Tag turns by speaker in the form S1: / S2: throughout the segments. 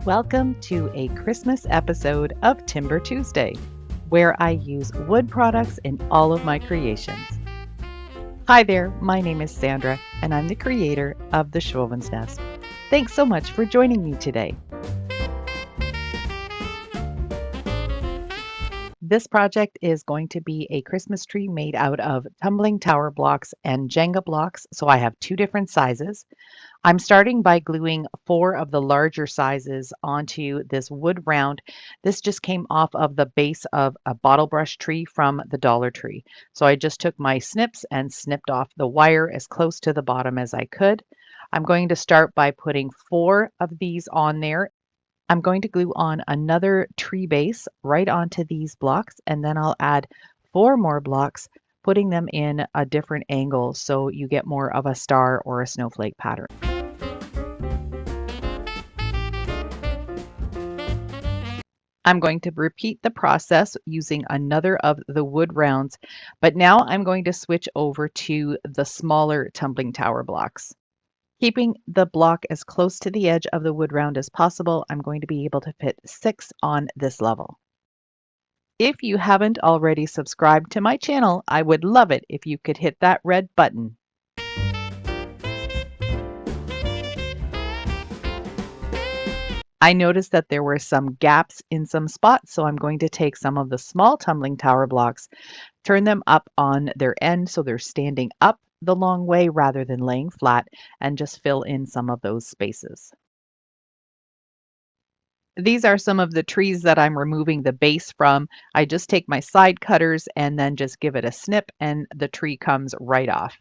S1: Welcome to a Christmas episode of Timber Tuesday, where I use wood products in all of my creations. Hi there, my name is Sandra, and I'm the creator of the Schwowin's Nest. Thanks so much for joining me today. This project is going to be a Christmas tree made out of tumbling tower blocks and Jenga blocks, so I have two different sizes. I'm starting by gluing 4 of the larger sizes onto this wood round. This just came off of the base of a Bottlebrush tree from the Dollar Tree. So I just took my snips and snipped off the wire as close to the bottom as I could. I'm going to start by putting 4 of these on there. I'm going to glue on another tree base right onto these blocks, and then I'll add 4 more blocks, putting them in a different angle so you get more of a star or a snowflake pattern. I'm going to repeat the process using another of the wood rounds, but now I'm going to switch over to the smaller tumbling tower blocks. Keeping the block as close to the edge of the wood round as possible, I'm going to be able to fit 6 on this level. If you haven't already subscribed to my channel, I would love it if you could hit that red button. I noticed that there were some gaps in some spots, so I'm going to take some of the small tumbling tower blocks, turn them up on their end so they're standing up the long way rather than laying flat, and just fill in some of those spaces. These are some of the trees that I'm removing the base from. I just take my side cutters and then just give it a snip and the tree comes right off.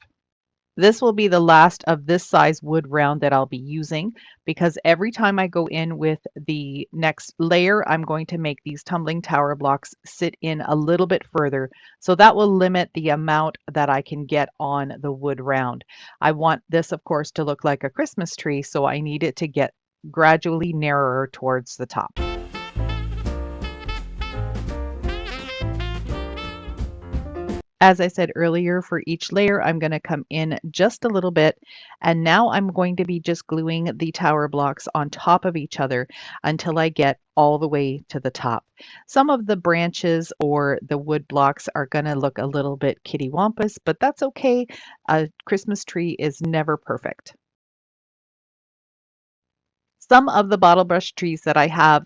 S1: This will be the last of this size wood round that I'll be using, because every time I go in with the next layer, I'm going to make these tumbling tower blocks sit in a little bit further. So that will limit the amount that I can get on the wood round. I want this, of course, to look like a Christmas tree, so I need it to get gradually narrower towards the top. As I said earlier, for each layer, I'm going to come in just a little bit. And now I'm going to be just gluing the tower blocks on top of each other until I get all the way to the top. Some of the branches or the wood blocks are going to look a little bit kittywampus, but that's okay. A Christmas tree is never perfect. Some of the Bottlebrush trees that I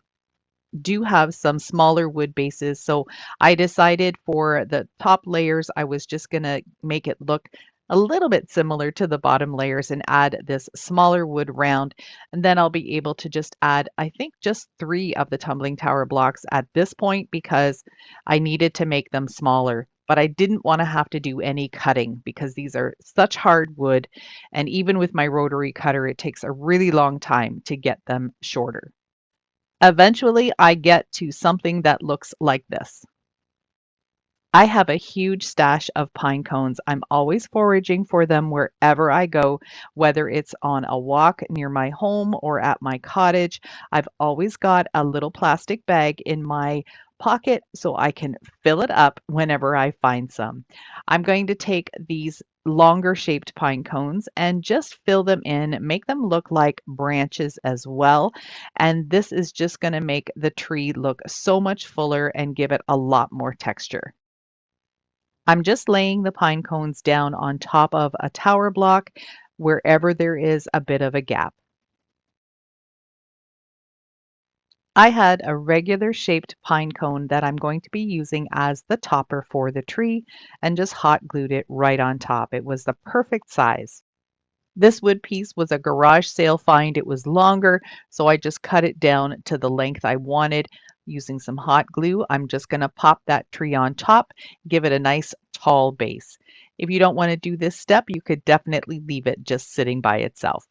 S1: do have some smaller wood bases, so I decided for the top layers I was just going to make it look a little bit similar to the bottom layers and add this smaller wood round, and then I'll be able to just add, I think, just 3 of the tumbling tower blocks at this point because I needed to make them smaller. But I didn't want to have to do any cutting because these are such hard wood, and even with my rotary cutter it takes a really long time to get them shorter. Eventually, I get to something that looks like this. I have a huge stash of pine cones. I'm always foraging for them wherever I go, whether it's on a walk near my home or at my cottage. I've always got a little plastic bag in my pocket so I can fill it up whenever I find some. I'm going to take these longer shaped pine cones and just fill them in, make them look like branches as well. And this is just going to make the tree look so much fuller and give it a lot more texture. I'm just laying the pine cones down on top of a tower block wherever there is a bit of a gap. I had a regular shaped pine cone that I'm going to be using as the topper for the tree and just hot glued it right on top. It was the perfect size. This wood piece was a garage sale find. It was longer, so I just cut it down to the length I wanted. Using some hot glue, I'm just going to pop that tree on top, give it a nice tall base. If you don't want to do this step, you could definitely leave it just sitting by itself.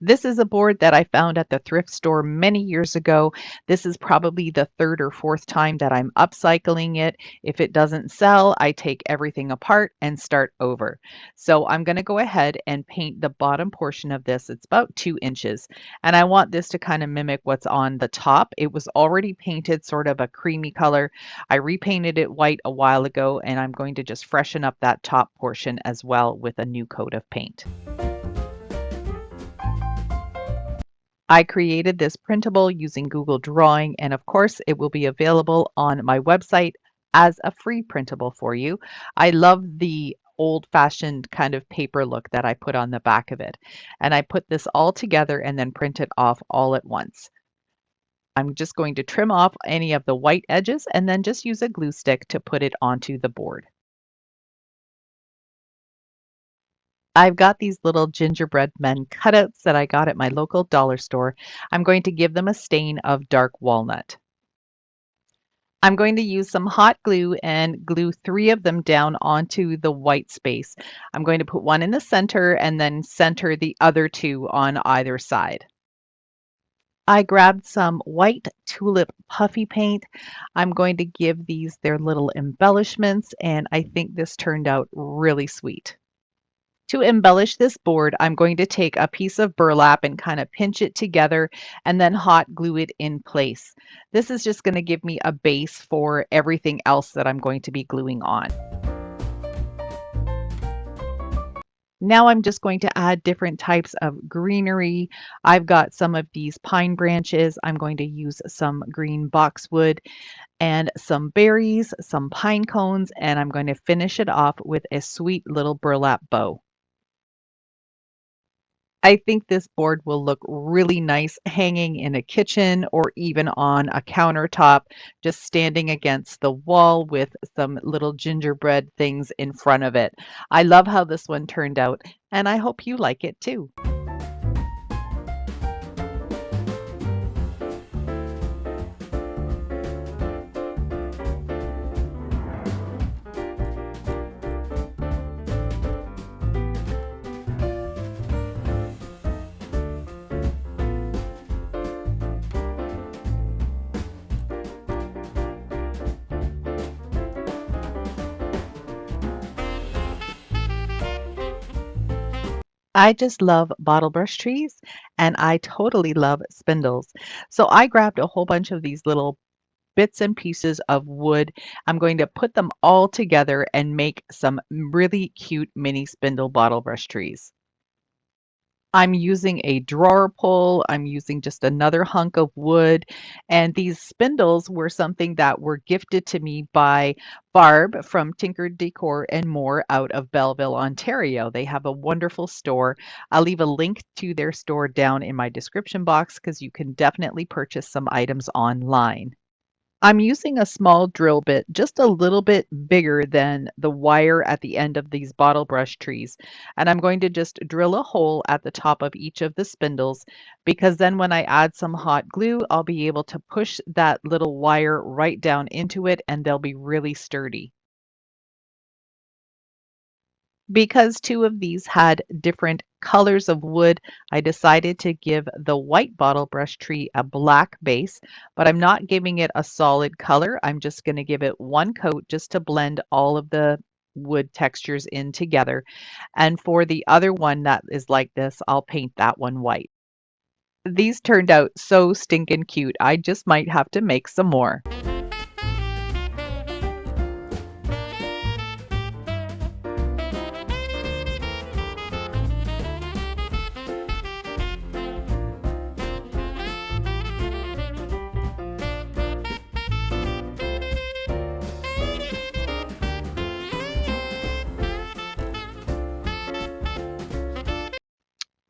S1: This is a board that I found at the thrift store many years ago. This is probably the third or fourth time that I'm upcycling it. If it doesn't sell, I take everything apart and start over. So I'm going to go ahead and paint the bottom portion of this. It's about 2 inches. And I want this to kind of mimic what's on the top. It was already painted sort of a creamy color. I repainted it white a while ago, and I'm going to just freshen up that top portion as well with a new coat of paint. I created this printable using Google Drawing, and of course, it will be available on my website as a free printable for you. I love the old-fashioned kind of paper look that I put on the back of it. And I put this all together and then print it off all at once. I'm just going to trim off any of the white edges and then just use a glue stick to put it onto the board. I've got these little gingerbread men cutouts that I got at my local dollar store. I'm going to give them a stain of dark walnut. I'm going to use some hot glue and glue 3 of them down onto the white space. I'm going to put one in the center and then center the other 2 on either side. I grabbed some white tulip puffy paint. I'm going to give these their little embellishments, and I think this turned out really sweet. To embellish this board, I'm going to take a piece of burlap and kind of pinch it together and then hot glue it in place. This is just going to give me a base for everything else that I'm going to be gluing on. Now I'm just going to add different types of greenery. I've got some of these pine branches. I'm going to use some green boxwood and some berries, some pine cones, and I'm going to finish it off with a sweet little burlap bow. I think this board will look really nice hanging in a kitchen or even on a countertop, just standing against the wall with some little gingerbread things in front of it. I love how this one turned out, and I hope you like it too. I just love Bottlebrush Trees, and I totally love spindles. So I grabbed a whole bunch of these little bits and pieces of wood. I'm going to put them all together and make some really cute mini spindle Bottlebrush trees. I'm using a drawer pull. I'm using just another hunk of wood. And these spindles were something that were gifted to me by Barb from Tinker Decor and More out of Belleville, Ontario. They have a wonderful store. I'll leave a link to their store down in my description box because you can definitely purchase some items online. I'm using a small drill bit, just a little bit bigger than the wire at the end of these bottle brush trees. And I'm going to just drill a hole at the top of each of the spindles because then when I add some hot glue, I'll be able to push that little wire right down into it and they'll be really sturdy. Because 2 of these had different colors of wood, I decided to give the white bottle brush tree a black base, but I'm not giving it a solid color. I'm just going to give it one coat just to blend all of the wood textures in together. And for the other one that is like this, I'll paint that one white. These turned out so stinking cute. I just might have to make some more.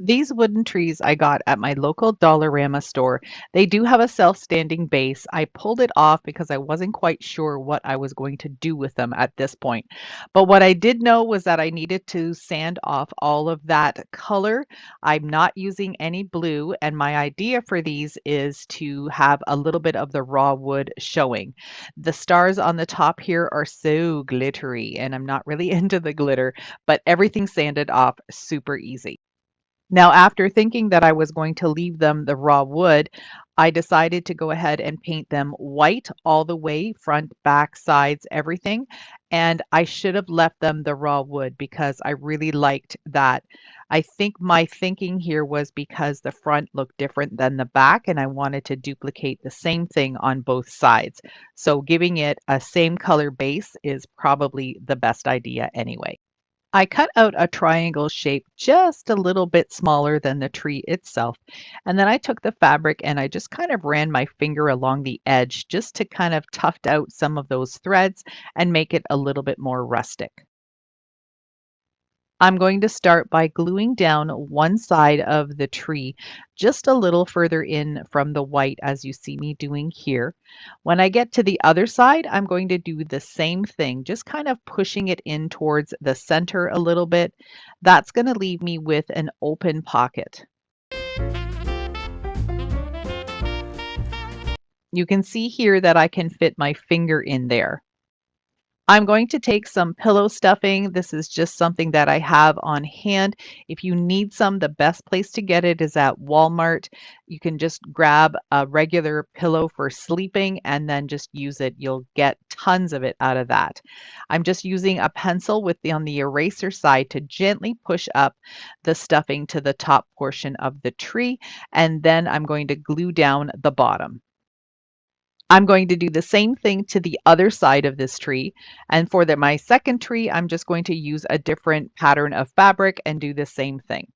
S1: These wooden trees I got at my local Dollarama store. They do have a self-standing base. I pulled it off because I wasn't quite sure what I was going to do with them at this point. But what I did know was that I needed to sand off all of that color. I'm not using any blue, and my idea for these is to have a little bit of the raw wood showing. The stars on the top here are so glittery, and I'm not really into the glitter, but everything sanded off super easy. Now, after thinking that I was going to leave them the raw wood, I decided to go ahead and paint them white all the way, front, back, sides, everything. And I should have left them the raw wood because I really liked that. I think my thinking here was because the front looked different than the back, and I wanted to duplicate the same thing on both sides. So giving it a same color base is probably the best idea anyway. I cut out a triangle shape just a little bit smaller than the tree itself. And then I took the fabric and I just kind of ran my finger along the edge just to kind of tuft out some of those threads and make it a little bit more rustic. I'm going to start by gluing down one side of the tree just a little further in from the white as you see me doing here. When I get to the other side, I'm going to do the same thing, just kind of pushing it in towards the center a little bit. That's going to leave me with an open pocket. You can see here that I can fit my finger in there. I'm going to take some pillow stuffing. This is just something that I have on hand. If you need some, the best place to get it is at Walmart. You can just grab a regular pillow for sleeping and then just use it. You'll get tons of it out of that. I'm just using a pencil with on the eraser side to gently push up the stuffing to the top portion of the tree, and then I'm going to glue down the bottom. I'm going to do the same thing to the other side of this tree. And for my second tree, I'm just going to use a different pattern of fabric and do the same thing.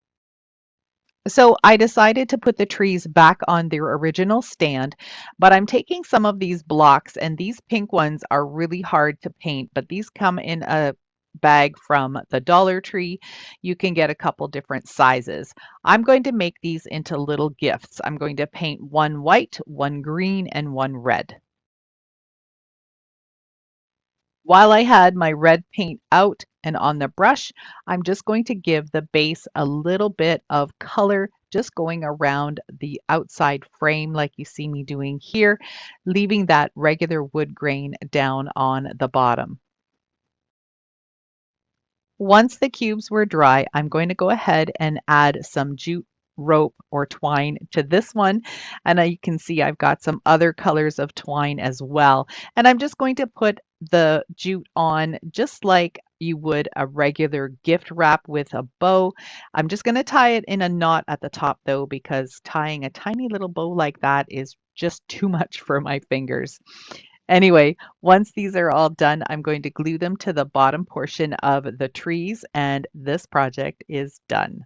S1: So I decided to put the trees back on their original stand, but I'm taking some of these blocks, and these pink ones are really hard to paint, but these come in a bag from the Dollar Tree. You can get a couple different sizes. I'm going to make these into little gifts. I'm going to paint one white, one green, and one red. While I had my red paint out and on the brush, I'm just going to give the base a little bit of color, just going around the outside frame like you see me doing here, leaving that regular wood grain down on the bottom. Once the cubes were dry, I'm going to go ahead and add some jute rope or twine to this one. And you can see I've got some other colors of twine as well. And I'm just going to put the jute on just like you would a regular gift wrap with a bow. I'm just going to tie it in a knot at the top though, because tying a tiny little bow like that is just too much for my fingers. Anyway, once these are all done, I'm going to glue them to the bottom portion of the trees, and this project is done.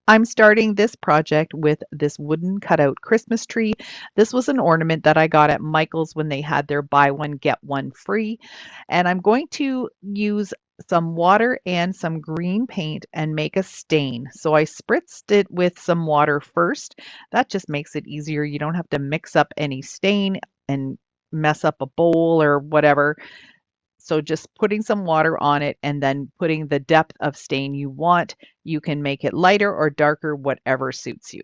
S1: I'm starting this project with this wooden cutout Christmas tree. This was an ornament that I got at Michael's when they had their buy one, get one free. And I'm going to use some water and some green paint and make a stain. So I spritzed it with some water first. That just makes it easier. You don't have to mix up any stain and mess up a bowl or whatever. So just putting some water on it and then putting the depth of stain you want. You can make it lighter or darker, whatever suits you.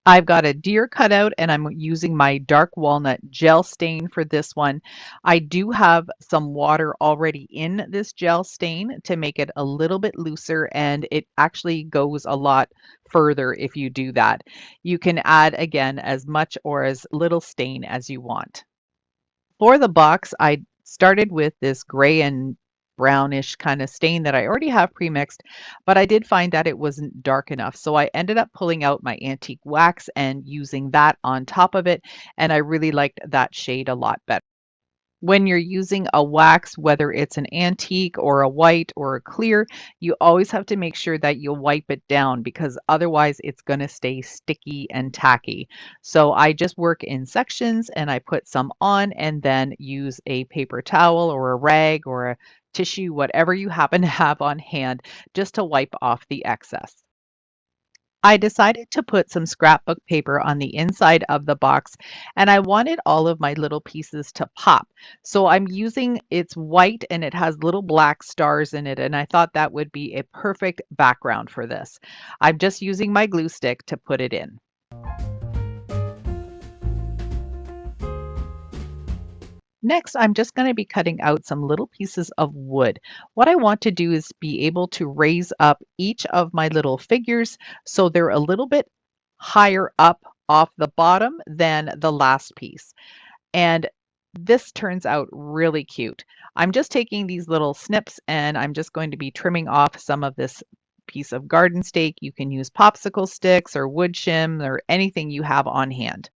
S1: I've got a deer cutout and I'm using my dark walnut gel stain for this one. I do have some water already in this gel stain to make it a little bit looser, and it actually goes a lot further if you do that. You can add again as much or as little stain as you want. For the box, I started with this gray and brownish kind of stain that I already have pre-mixed, but I did find that it wasn't dark enough. So I ended up pulling out my antique wax and using that on top of it, and I really liked that shade a lot better. When you're using a wax, whether it's an antique or a white or a clear, you always have to make sure that you wipe it down because otherwise it's going to stay sticky and tacky. So I just work in sections and I put some on and then use a paper towel or a rag or a tissue, whatever you happen to have on hand, just to wipe off the excess. I decided to put some scrapbook paper on the inside of the box, and I wanted all of my little pieces to pop. So I'm using, it's white and it has little black stars in it, and I thought that would be a perfect background for this. I'm just using my glue stick to put it in. Next, I'm just going to be cutting out some little pieces of wood. What I want to do is be able to raise up each of my little figures so they're a little bit higher up off the bottom than the last piece. And this turns out really cute. I'm just taking these little snips and I'm just going to be trimming off some of this piece of garden stake. You can use popsicle sticks or wood shim or anything you have on hand.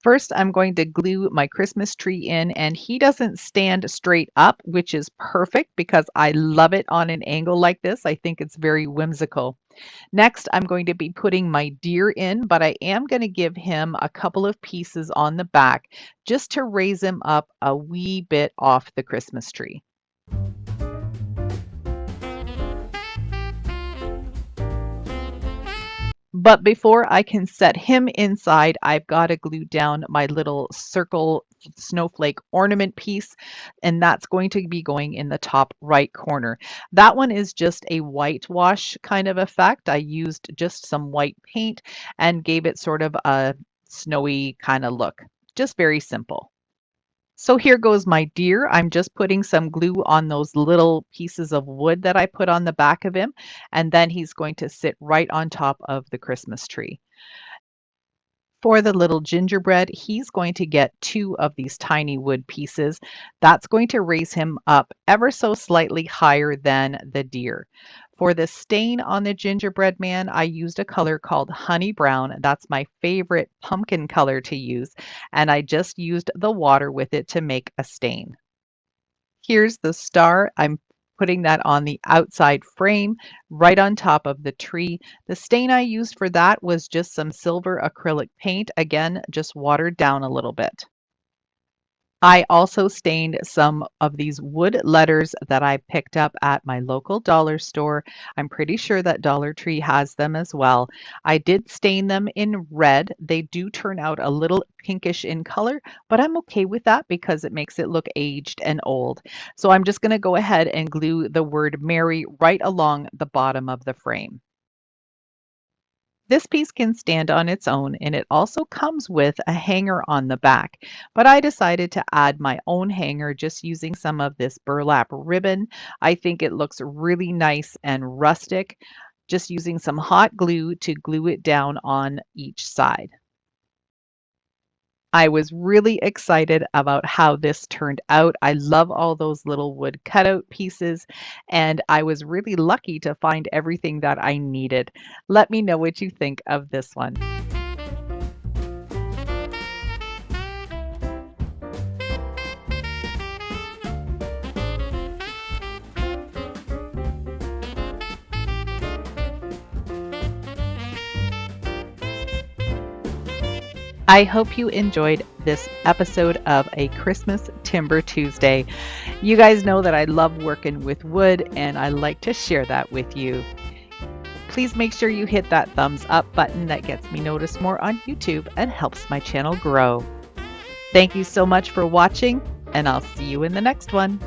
S1: First, I'm going to glue my Christmas tree in, and he doesn't stand straight up, which is perfect because I love it on an angle like this. I think it's very whimsical. Next, I'm going to be putting my deer in, but I am going to give him a couple of pieces on the back just to raise him up a wee bit off the Christmas tree. But before I can set him inside, I've got to glue down my little circle snowflake ornament piece, and that's going to be going in the top right corner. That one is just a whitewash kind of effect. I used just some white paint and gave it sort of a snowy kind of look. Just very simple. So here goes my deer. I'm just putting some glue on those little pieces of wood that I put on the back of him, and then he's going to sit right on top of the Christmas tree. For the little gingerbread, he's going to get two of these tiny wood pieces. That's going to raise him up ever so slightly higher than the deer. For the stain on the gingerbread man, I used a color called honey brown. That's my favorite pumpkin color to use, and I just used the water with it to make a stain. Here's the star. I'm putting that on the outside frame right on top of the tree. The stain I used for that was just some silver acrylic paint, again, just watered down a little bit. I also stained some of these wood letters that I picked up at my local dollar store. I'm pretty sure that Dollar Tree has them as well. I did stain them in red. They do turn out a little pinkish in color, but I'm okay with that because it makes it look aged and old. So I'm just going to go ahead and glue the word Merry right along the bottom of the frame. This piece can stand on its own, and it also comes with a hanger on the back, but I decided to add my own hanger just using some of this burlap ribbon. I think it looks really nice and rustic, just using some hot glue to glue it down on each side. I was really excited about how this turned out. I love all those little wood cutout pieces, and I was really lucky to find everything that I needed. Let me know what you think of this one. I hope you enjoyed this episode of A Christmas Timber Tuesday. You guys know that I love working with wood, and I like to share that with you. Please make sure you hit that thumbs up button that gets me noticed more on YouTube and helps my channel grow. Thank you so much for watching, and I'll see you in the next one.